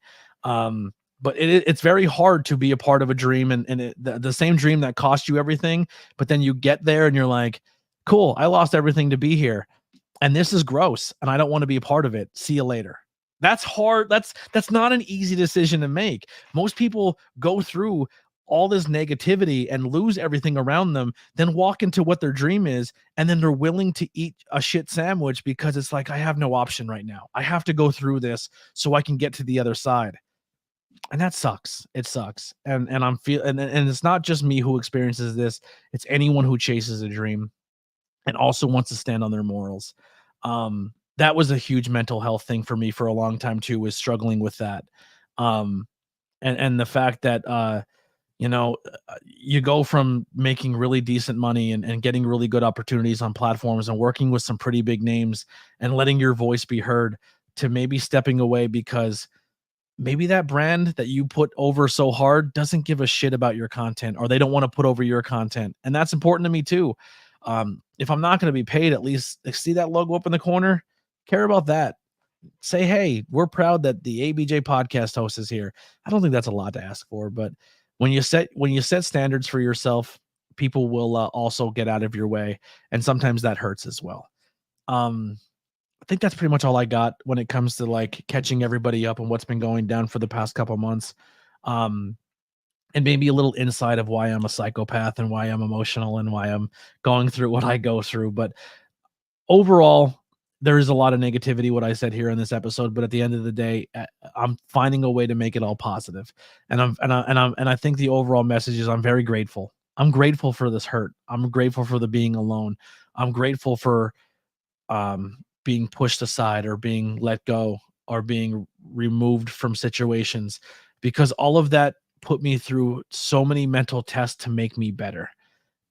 But it's very hard to be a part of a dream, and the same dream that cost you everything, but then you get there and you're like, cool. I lost everything to be here. And this is gross. And I don't want to be a part of it. See you later. That's hard. That's not an easy decision to make. Most people go through all this negativity and lose everything around them, then walk into what their dream is, and then they're willing to eat a shit sandwich because it's like, I have no option right now. I have to go through this so I can get to the other side. And that sucks. It sucks. And it's not just me who experiences this. It's anyone who chases a dream and also wants to stand on their morals. That was a huge mental health thing for me for a long time too, was struggling with that. And the fact that, you go from making really decent money and getting really good opportunities on platforms and working with some pretty big names and letting your voice be heard, to maybe stepping away because maybe that brand that you put over so hard doesn't give a shit about your content, or they don't want to put over your content. And that's important to me too. If I'm not going to be paid, at least see that logo up in the corner, care about that. Say, hey, we're proud that the ABJ podcast host is here. I don't think that's a lot to ask for, but when you set standards for yourself, people will also get out of your way, and sometimes that hurts as well. I think that's pretty much all I got when it comes to like catching everybody up on what's been going down for the past couple months. And maybe a little insight of why I'm a psychopath and why I'm emotional and why I'm going through what I go through. But overall, there is a lot of negativity, what I said here in this episode, but at the end of the day, I'm finding a way to make it all positive. And I think the overall message is I'm very grateful. I'm grateful for this hurt. I'm grateful for the being alone. I'm grateful for being pushed aside or being let go or being removed from situations, because all of that put me through so many mental tests to make me better.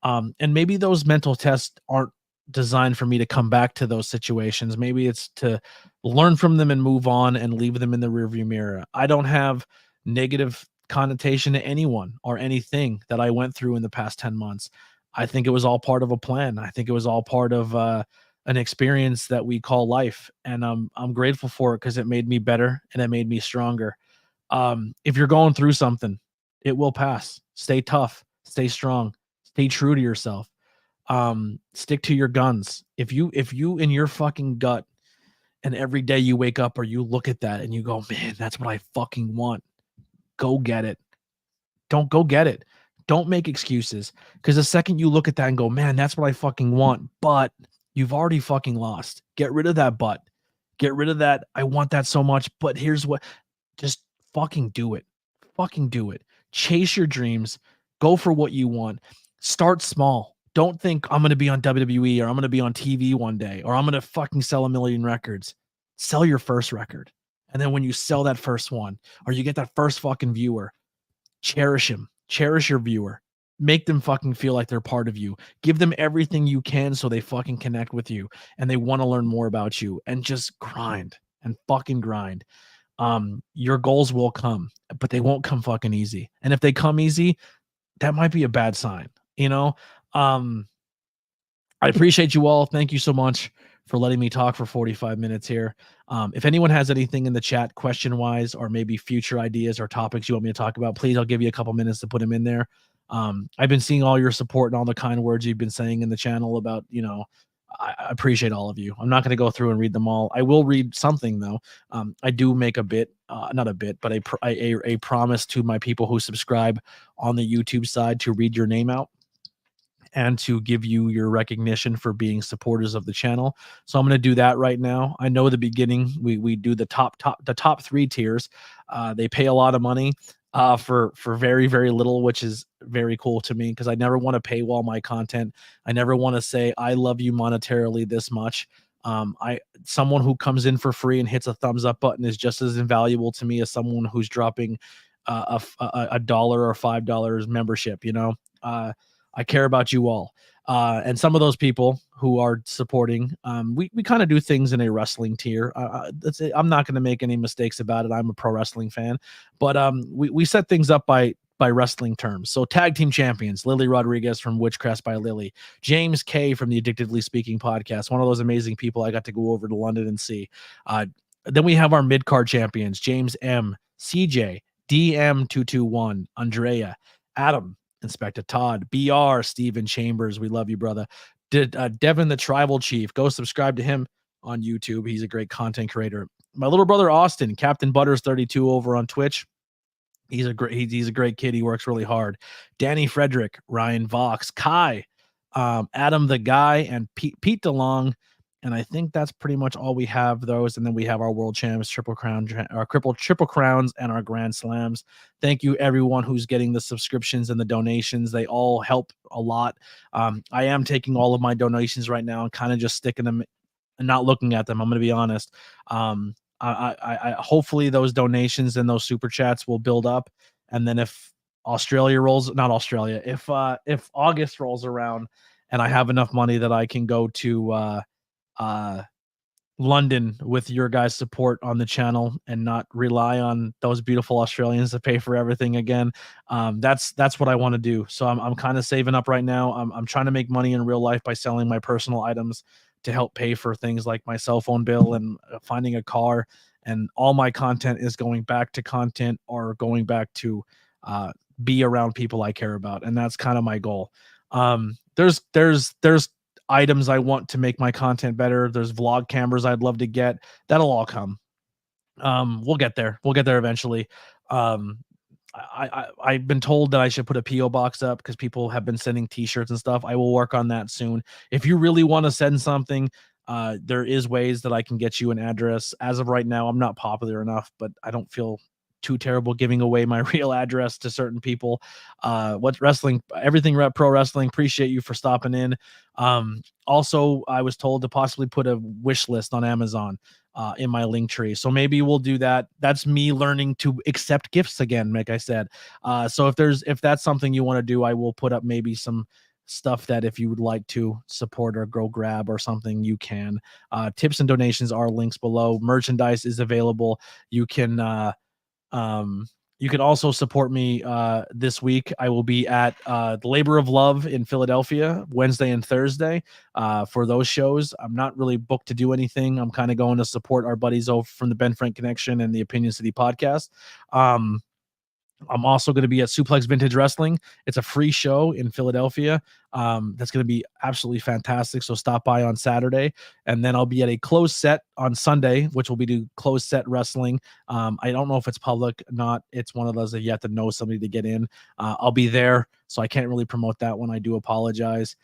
And maybe those mental tests aren't designed for me to come back to those situations. Maybe it's to learn from them and move on and leave them in the rearview mirror. I don't have negative connotation to anyone or anything that I went through in the past 10 months. I think it was all part of a plan. I think it was all part of an experience that we call life. And I'm grateful for it because it made me better and it made me stronger. If you're going through something, it will pass. Stay tough, stay strong, stay true to yourself. Stick to your guns. If you in your fucking gut, and every day you wake up or you look at that and you go, man, that's what I fucking want, go get it. Don't go get it. Don't make excuses, because the second you look at that and go, man, that's what I fucking want, but you've already fucking lost. Get rid of that but. Get rid of that, I want that so much, but here's what. Just fucking do it. Fucking do it. Chase your dreams. Go for what you want. Start small. Don't think I'm going to be on WWE or I'm going to be on TV one day or I'm going to fucking sell 1 million records. Sell your first record. And then when you sell that first one or you get that first fucking viewer, cherish him. Cherish your viewer. Make them fucking feel like they're part of you. Give them everything you can so they fucking connect with you and they want to learn more about you, and just grind and fucking grind. Your goals will come, but they won't come fucking easy. And if they come easy, that might be a bad sign, I appreciate you all. Thank you so much for letting me talk for 45 minutes here. If anyone has anything in the chat question wise, or maybe future ideas or topics you want me to talk about, please, I'll give you a couple minutes to put them in there. I've been seeing all your support and all the kind words you've been saying in the channel about, I appreciate all of you. I'm not going to go through and read them all. I will read something though. I do make a bit, not a bit, but a promise to my people who subscribe on the YouTube side to read your name out and to give you your recognition for being supporters of the channel. So I'm going to do that right now. I know the beginning, we do the top 3 tiers. They pay a lot of money for very, very little, which is very cool to me, because I never want to paywall my content. I never want to say, I love you monetarily this much. Someone who comes in for free and hits a thumbs up button is just as invaluable to me as someone who's dropping $1 or $5 membership. I care about you all. And some of those people who are supporting, we kind of do things in a wrestling tier. I'm not going to make any mistakes about it. I'm a pro wrestling fan, but we set things up by wrestling terms. So tag team champions, Lily Rodriguez from Witchcraft by Lily, James K from the Addictively Speaking podcast, one of those amazing people I got to go over to London and see. Then we have our mid-card champions, James M, CJ, DM221, Andrea, Adam, Inspector Todd, BR, Steven Chambers, we love you, brother, Devin the Tribal Chief. Go subscribe to him on YouTube. He's a great content creator. My little brother Austin, Captain Butters 32 over on Twitch. He's a great kid. He works really hard. Danny Frederick, Ryan Vox, Kai, Adam the Guy, and Pete DeLong. And I think that's pretty much all we have those. And then we have our world champs, triple crowns, and our grand slams. Thank you everyone who's getting the subscriptions and the donations. They all help a lot. I am taking all of my donations right now and kind of just sticking them and not looking at them. I'm going to be honest. I hopefully those donations and those super chats will build up. And then if if August rolls around and I have enough money that I can go to, London with your guys' support on the channel and not rely on those beautiful Australians to pay for everything again. That's what I want to do. So I'm kind of saving up right now. I'm trying to make money in real life by selling my personal items to help pay for things like my cell phone bill and finding a car. And all my content is going back to content or going back to be around people I care about. And that's kind of my goal. There's items I want to make my content better. There's vlog cameras I'd love to get. That'll all come. We'll get there. We'll get there eventually. I've been told that I should put a PO box up because people have been sending t-shirts and stuff. I will work on that soon. If you really want to send something, there is ways that I can get you an address. As of right now, I'm not popular enough, but I don't feel too terrible giving away my real address to certain people. What's wrestling, everything pro wrestling. Appreciate you for stopping in. Also, I was told to possibly put a wish list on Amazon in my link tree. So maybe we'll do that. That's me learning to accept gifts again, like I said. So if that's something you want to do, I will put up maybe some stuff that if you would like to support or go grab or something, you can. Tips and donations are links below. Merchandise is available. You can also support me this week. I will be at the Labor of Love in Philadelphia Wednesday and Thursday for those shows. I'm not really booked to do anything. I'm kind of going to support our buddies over from the Ben Frank Connection and the Opinion City podcast. I'm also going to be at Suplex Vintage Wrestling. It's a free show in Philadelphia. That's going to be absolutely fantastic. So stop by on Saturday. And then I'll be at a closed set on Sunday, which will be do closed set wrestling. I don't know if it's public or not. It's one of those that you have to know somebody to get in. I'll be there, so I can't really promote that one. I do apologize.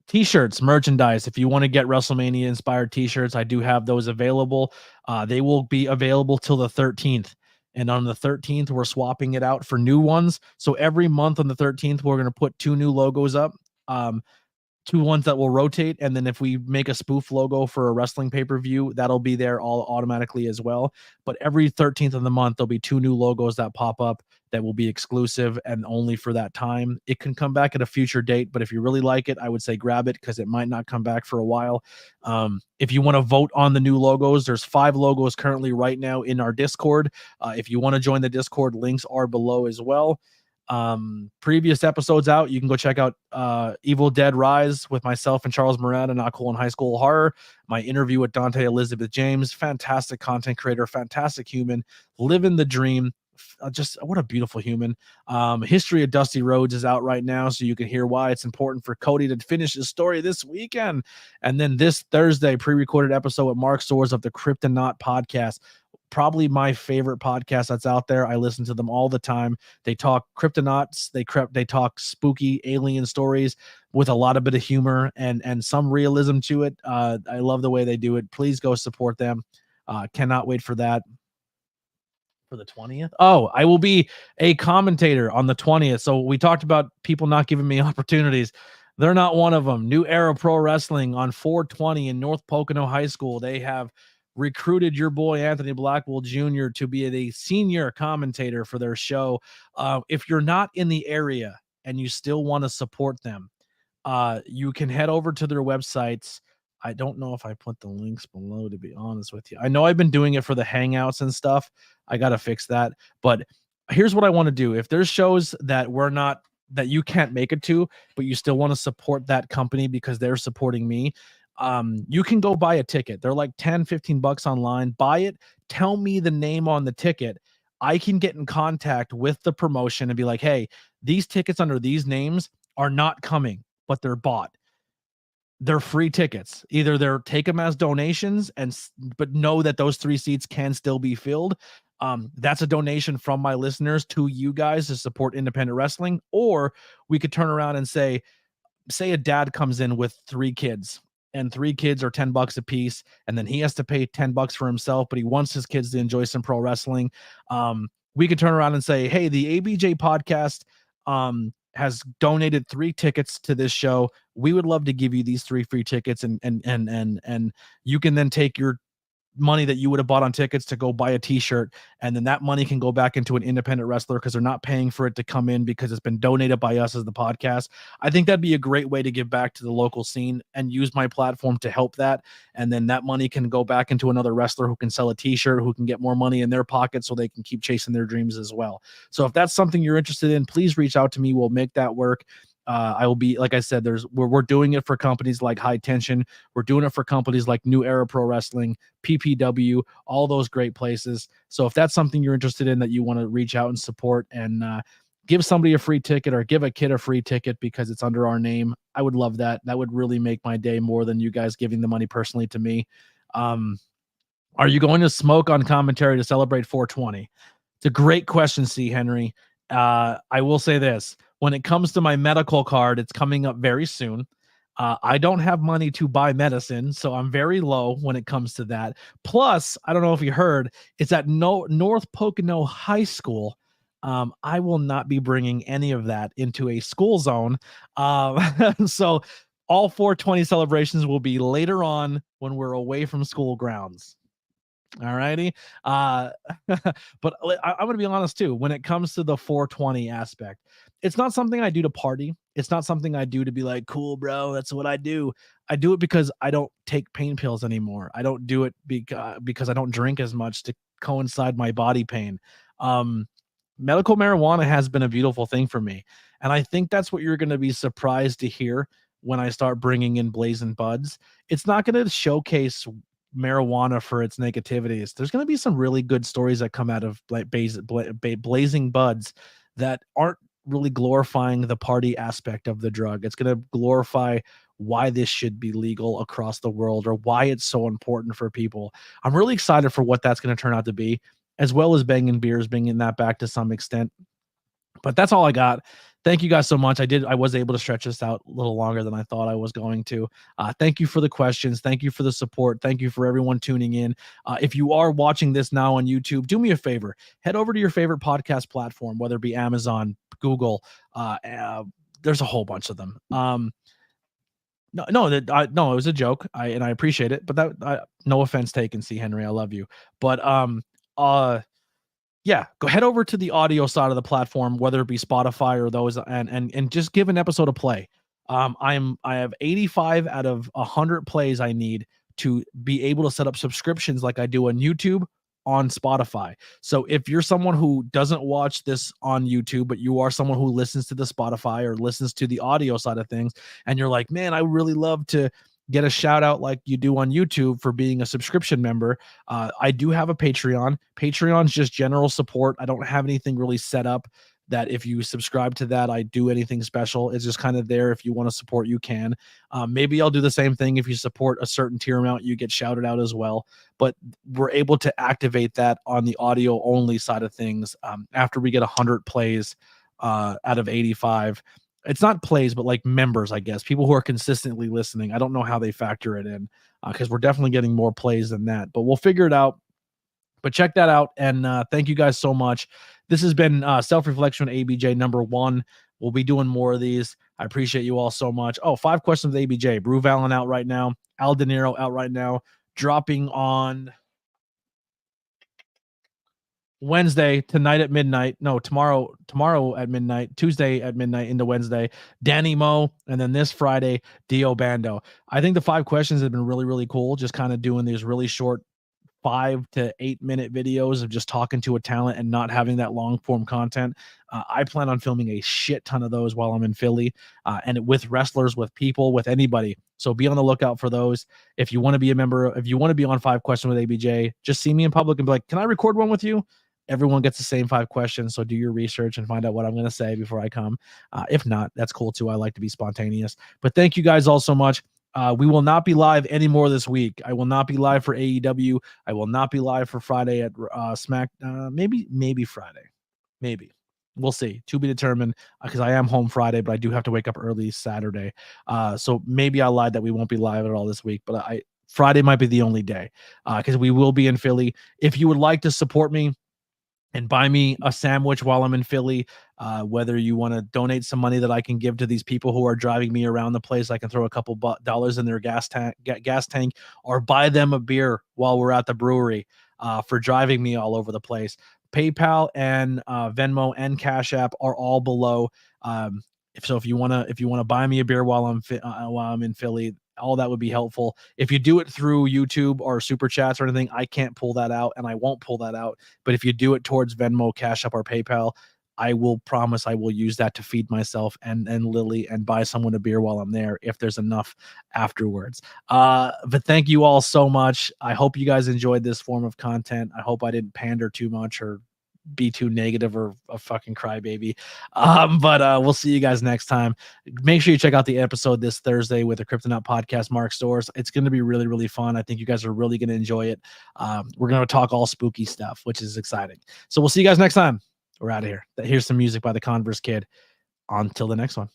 T-shirts, merchandise. If you want to get WrestleMania inspired T-shirts, I do have those available. They will be available till the 13th. And on the 13th, we're swapping it out for new ones. So every month on the 13th, we're going to put 2 new logos up, 2 ones that will rotate. And then if we make a spoof logo for a wrestling pay-per-view, that'll be there all automatically as well. But every 13th of the month, there'll be 2 new logos that pop up that will be exclusive and only for that time. It can come back at a future date, but if you really like it, I would say grab it because it might not come back for a while. If you want to vote on the new logos, there's 5 logos currently right now in our Discord. If you want to join the Discord, links are below as well. Previous episodes out, you can go check out Evil Dead Rise with myself and Charles Moran and Not Cool in High School Horror. My interview with Dante Elizabeth James, fantastic content creator, fantastic human, living the dream. Just what a beautiful human. History of Dusty Rhodes is out right now, so you can hear why it's important for Cody to finish his story this weekend. And then this Thursday, pre-recorded episode with Mark Soares of the Kryptonaut podcast. Probably my favorite podcast that's out there. I listen to them all the time. They talk Kryptonauts. They talk spooky alien stories with a lot of bit of humor and some realism to it. I love the way they do it. Please go support them. Cannot wait for that. For the 20th. Oh, I will be a commentator on the 20th. So we talked about people not giving me opportunities. They're not one of them. New Era Pro Wrestling on 420 in North Pocono High School. They have recruited your boy Anthony Blackwell Jr. to be a senior commentator for their show. If you're not in the area and you still want to support them, you can head over to their websites. I don't know if I put the links below, to be honest with you. I know I've been doing it for the Hangouts and stuff. I got to fix that. But here's what I want to do. If there's shows that that you can't make it to, but you still want to support that company because they're supporting me, you can go buy a ticket. They're like 10, 15 bucks online. Buy it. Tell me the name on the ticket. I can get in contact with the promotion and be like, hey, these tickets under these names are not coming, but they're bought. They're free tickets. Either they're take them as donations but know that those 3 seats can still be filled. That's a donation from my listeners to you guys to support independent wrestling. Or we could turn around and say a dad comes in with 3 kids, and 3 kids are $10 a piece, and then he has to pay $10 for himself, but he wants his kids to enjoy some pro wrestling. We could turn around and say, hey, the ABJ podcast has donated 3 tickets to this show. We would love to give you these 3 free tickets, and you can then take your money that you would have bought on tickets to go buy a t-shirt, and then that money can go back into an independent wrestler because they're not paying for it to come in because it's been donated by us as the podcast. I think that'd be a great way to give back to the local scene and use my platform to help that, and then that money can go back into another wrestler who can sell a t-shirt, who can get more money in their pocket so they can keep chasing their dreams as well. So if that's something you're interested in, please reach out to me. We'll make that work. I will be, like I said, we're doing it for companies like High Tension. We're doing it for companies like New Era Pro Wrestling, PPW, all those great places. So if that's something you're interested in, that you want to reach out and support and give somebody a free ticket or give a kid a free ticket because it's under our name, I would love that. That would really make my day more than you guys giving the money personally to me. Are you going to smoke on commentary to celebrate 420? It's a great question, C. Henry. I will say this. When it comes to my medical card, it's coming up very soon. I don't have money to buy medicine, so I'm very low when it comes to that. Plus, I don't know if you heard, it's at North Pocono High School. I will not be bringing any of that into a school zone. So all 420 celebrations will be later on when we're away from school grounds. All righty. But I'm going to be honest too. When it comes to the 420 aspect, it's not something I do to party. It's not something I do to be like, cool, bro, that's what I do. I do it because I don't take pain pills anymore. I don't do it because I don't drink as much to coincide my body pain. Medical marijuana has been a beautiful thing for me. And I think that's what you're going to be surprised to hear when I start bringing in Blazing Buds. It's not going to showcase marijuana for its negativities. There's going to be some really good stories that come out of Blazing Buds that aren't really glorifying the party aspect of the drug. It's going to glorify why this should be legal across the world or why it's so important for people. I'm really excited for what that's going to turn out to be, as well as Banging Beers bringing that back to some extent. But that's all I got. Thank you guys so much. I was able to stretch this out a little longer than I thought I was going to. Thank you for the questions. Thank you for the support. Thank you for everyone tuning in. If you are watching this now on YouTube, do me a favor. Head over to your favorite podcast platform, whether it be Amazon, Google. There's a whole bunch of them. No, it was a joke. I appreciate it, but no offense taken, C. Henry. I love you. But yeah, go head over to the audio side of the platform, whether it be Spotify or those, and just give an episode a play. I have 85 out of 100 plays I need to be able to set up subscriptions like I do on YouTube on Spotify. So if you're someone who doesn't watch this on YouTube, but you are someone who listens to the Spotify or listens to the audio side of things, and you're like, man, I really love to get a shout out like you do on YouTube for being a subscription member. I do have a Patreon. Patreon's just general support. I don't have anything really set up that if you subscribe to that, I do anything special. It's just kind of there. If you want to support, you can. Maybe I'll do the same thing. If you support a certain tier amount, you get shouted out as well. But we're able to activate that on the audio only side of things after we get 100 plays out of 85. It's not plays, but like members, I guess, people who are consistently listening. I don't know how they factor it in because we're definitely getting more plays than that, but we'll figure it out. But check that out. And thank you guys so much. This has been Self-Reflection ABJ #1. We'll be doing more of these. I appreciate you all so much. 5 questions with ABJ. Brew Valen out right now. Al De Niro out right now. Dropping on Wednesday tonight at midnight. No, tomorrow at midnight, Tuesday at midnight into Wednesday, Danny Moe, and then this Friday, Dio Bando. I think the 5 questions have been really, really cool. Just kind of doing these really short 5 to 8 minute videos of just talking to a talent and not having that long form content. I plan on filming a shit ton of those while I'm in Philly and with wrestlers, with people, with anybody. So be on the lookout for those. If you want to be a member, if you want to be on 5 questions with ABJ, just see me in public and be like, can I record one with you? Everyone gets the same 5 questions, so do your research and find out what I'm going to say before I come. If not, that's cool too. I like to be spontaneous. But thank you guys all so much. We will not be live anymore this week. I will not be live for AEW. I will not be live for Friday at Smack. Maybe Friday. Maybe. We'll see. To be determined, because I am home Friday, but I do have to wake up early Saturday. So maybe I lied that we won't be live at all this week, but Friday might be the only day because we will be in Philly. If you would like to support me and buy me a sandwich while I'm in Philly, whether you want to donate some money that I can give to these people who are driving me around the place, I can throw a couple dollars in their gas tank, or buy them a beer while we're at the brewery for driving me all over the place. PayPal and Venmo and Cash App are all below. If you want to buy me a beer while I'm in Philly, all that would be helpful. If you do it through YouTube or Super Chats or anything, I can't pull that out, and I won't pull that out. But if you do it towards Venmo, Cash App, or PayPal, I will promise I will use that to feed myself and Lily and buy someone a beer while I'm there if there's enough afterwards. But thank you all so much. I hope you guys enjoyed this form of content. I hope I didn't pander too much or be too negative or a fucking crybaby. But we'll see you guys next time. Make sure you check out the episode this Thursday with the Kryptonaut Podcast, Mark Stores. It's going to be really, really fun. I think you guys are really going to enjoy it. We're going to talk all spooky stuff, which is exciting. So we'll see you guys next time. We're out of here. Here's some music by the Converse Kid. Until the next one.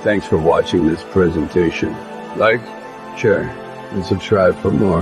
Thanks for watching this presentation. Like, share, and subscribe for more.